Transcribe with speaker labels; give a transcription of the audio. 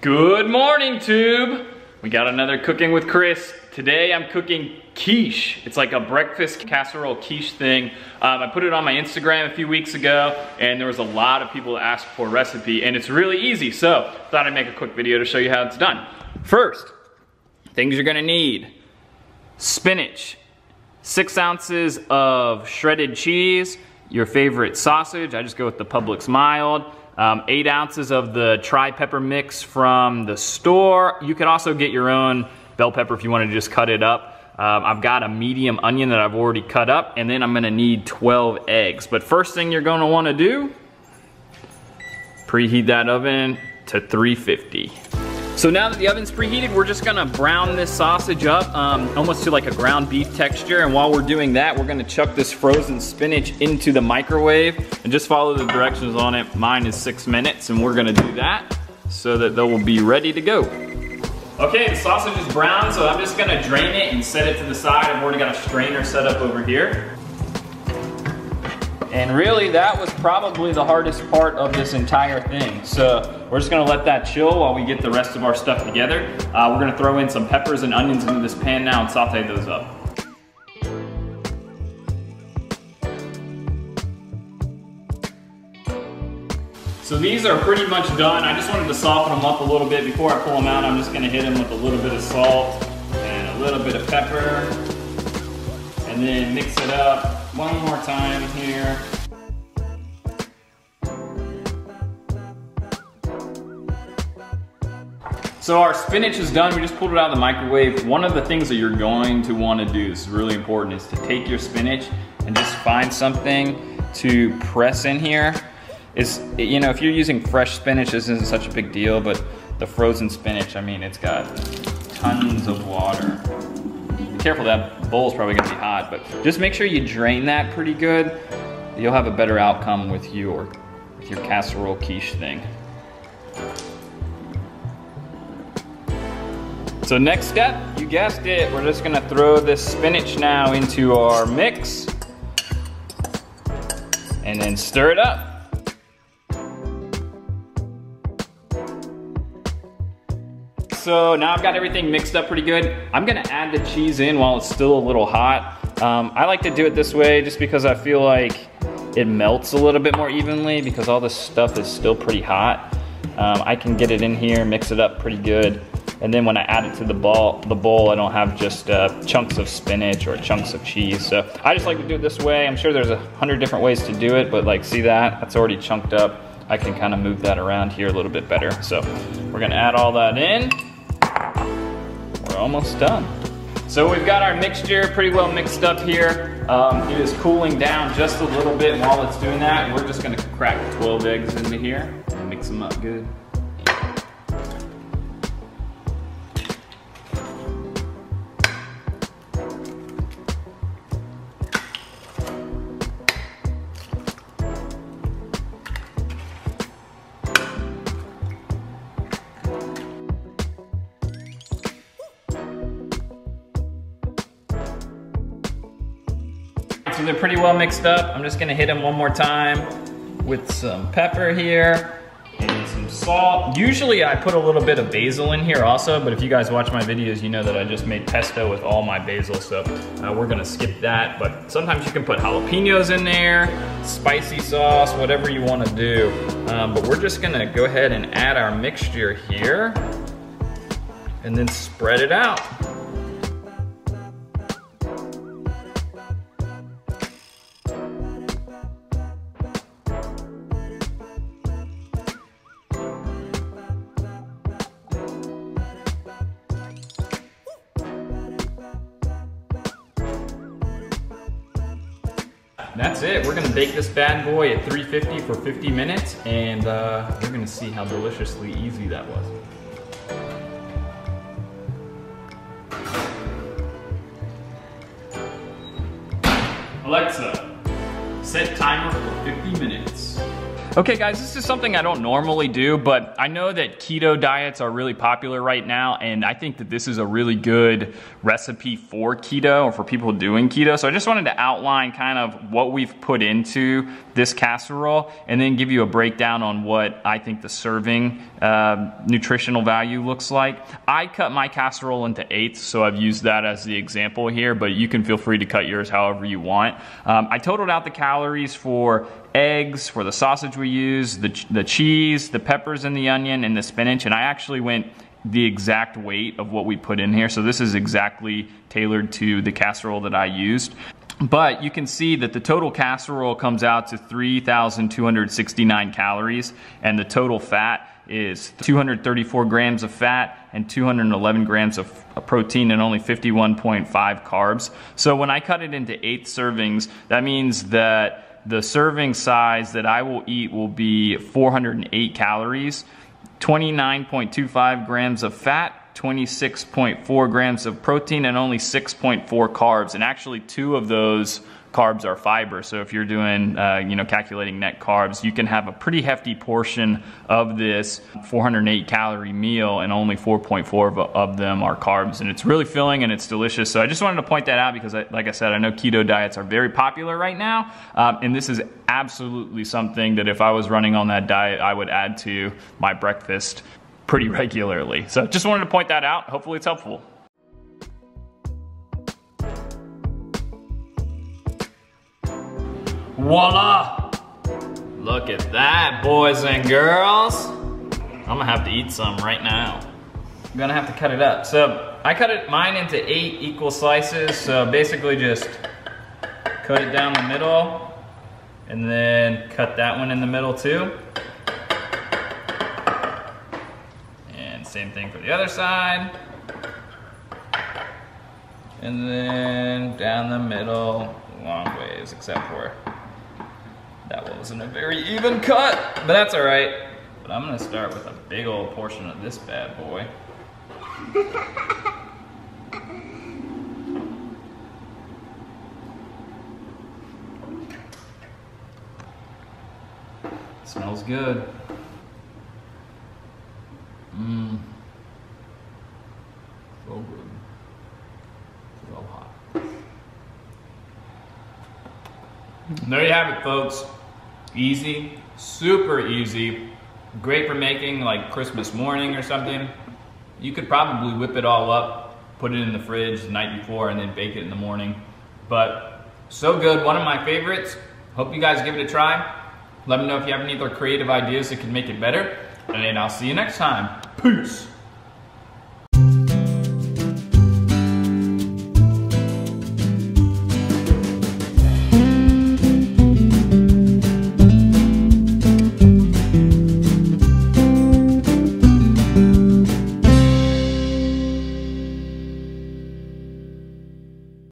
Speaker 1: Good morning, Tube. We got another Cooking with Chris. Today I'm cooking quiche. It's like a breakfast casserole quiche thing. I put it on my Instagram a few weeks ago and there was a lot of people that asked for a recipe and it's really easy, so thought I'd make a quick video to show you how it's done. First, things you're gonna need: spinach, 6 ounces of shredded cheese, your favorite sausage, I just go with the Publix mild, 8 ounces of the tri-pepper mix from the store. You could also get your own bell pepper if you want to just cut it up. I've got a medium onion that I've already cut up, and then I'm gonna need 12 eggs. But first thing you're gonna wanna do, preheat that oven to 350. So now that the oven's preheated, we're just gonna brown this sausage up almost to like a ground beef texture. And while we're doing that, we're gonna chuck this frozen spinach into the microwave and just follow the directions on it. Mine is 6 minutes, and we're gonna do that so that they will be ready to go. Okay, the sausage is brown, so I'm just gonna drain it and set it to the side. I've already got a strainer set up over here. And really, that was probably the hardest part of this entire thing. So we're just gonna let that chill while we get the rest of our stuff together. We're gonna throw in some peppers and onions into this pan now and saute those up. So these are pretty much done. I just wanted to soften them up a little bit. Before I pull them out, I'm just gonna hit them with a little bit of salt and a little bit of pepper. And then mix it up one more time here. So our spinach is done. We just pulled it out of the microwave. One of the things that you're going to want to do, this is really important, is to take your spinach and just find something to press in here. You know, if you're using fresh spinach, this isn't such a big deal, but the frozen spinach, I mean, it's got tons of water. Be careful, that bowl's probably gonna be hot, but just make sure you drain that pretty good. You'll have a better outcome with your casserole quiche thing. So next step, you guessed it, we're just gonna throw this spinach now into our mix and then stir it up. So now I've got everything mixed up pretty good. I'm gonna add the cheese in while it's still a little hot. I like to do it this way just because I feel like it melts a little bit more evenly because all this stuff is still pretty hot. I can get it in here, mix it up pretty good. And then when I add it to the bowl, I don't have just chunks of spinach or chunks of cheese. So I just like to do it this way. I'm sure there's 100 different ways to do it, but like, see that? That's already chunked up. I can kind of move that around here a little bit better. So we're gonna add all that in. We're almost done. So we've got our mixture pretty well mixed up here. It is cooling down just a little bit. While it's doing that, we're just gonna crack 12 eggs into here and mix them up good. So they're pretty well mixed up. I'm just gonna hit them one more time with some pepper here and some salt. Usually I put a little bit of basil in here also, but if you guys watch my videos, you know that I just made pesto with all my basil, so we're gonna skip that. But sometimes you can put jalapenos in there, spicy sauce, whatever you wanna do. But we're just gonna go ahead and add our mixture here and then spread it out. That's it. We're gonna bake this bad boy at 350 for 50 minutes, and we're gonna see how deliciously easy that was. Alexa, set timer for 50 minutes. Okay guys, this is something I don't normally do, but I know that keto diets are really popular right now, and I think that this is a really good recipe for keto or for people doing keto. So I just wanted to outline kind of what we've put into this casserole and then give you a breakdown on what I think the serving nutritional value looks like. I cut my casserole into eighths, so I've used that as the example here, but you can feel free to cut yours however you want. I totaled out the calories for eggs, for the sausage we use, the cheese, the peppers and the onion, and the spinach, and I actually went the exact weight of what we put in here. So this is exactly tailored to the casserole that I used. But you can see that the total casserole comes out to 3,269 calories, and the total fat is 234 grams of fat and 211 grams of protein and only 51.5 carbs. So when I cut it into 8 servings, that means that the serving size that I will eat will be 408 calories, 29.25 grams of fat, 26.4 grams of protein, and only 6.4 carbs. And actually 2 of those carbs are fiber. So if you're doing, calculating net carbs, you can have a pretty hefty portion of this 408 calorie meal, and only 4.4 of them are carbs. And it's really filling and it's delicious. So I just wanted to point that out because, like I said, I know keto diets are very popular right now. And this is absolutely something that if I was running on that diet, I would add to my breakfast pretty regularly. So just wanted to point that out. Hopefully it's helpful. Voila! Look at that, boys and girls. I'm gonna have to eat some right now. I'm gonna have to cut it up. So I cut mine into 8 equal slices. So basically just cut it down the middle and then cut that one in the middle too. And same thing for the other side. And then down the middle, long ways, except for that wasn't a very even cut, but that's all right. But I'm gonna start with a big old portion of this bad boy. Smells good. Mmm. So good. So hot. There you have it, folks. Easy, super easy. Great for making like Christmas morning or something. You could probably whip it all up, put it in the fridge the night before, and then bake it in the morning. But so good, one of my favorites. Hope you guys give it a try. Let me know if you have any other creative ideas that can make it better. And I'll see you next time. Peace.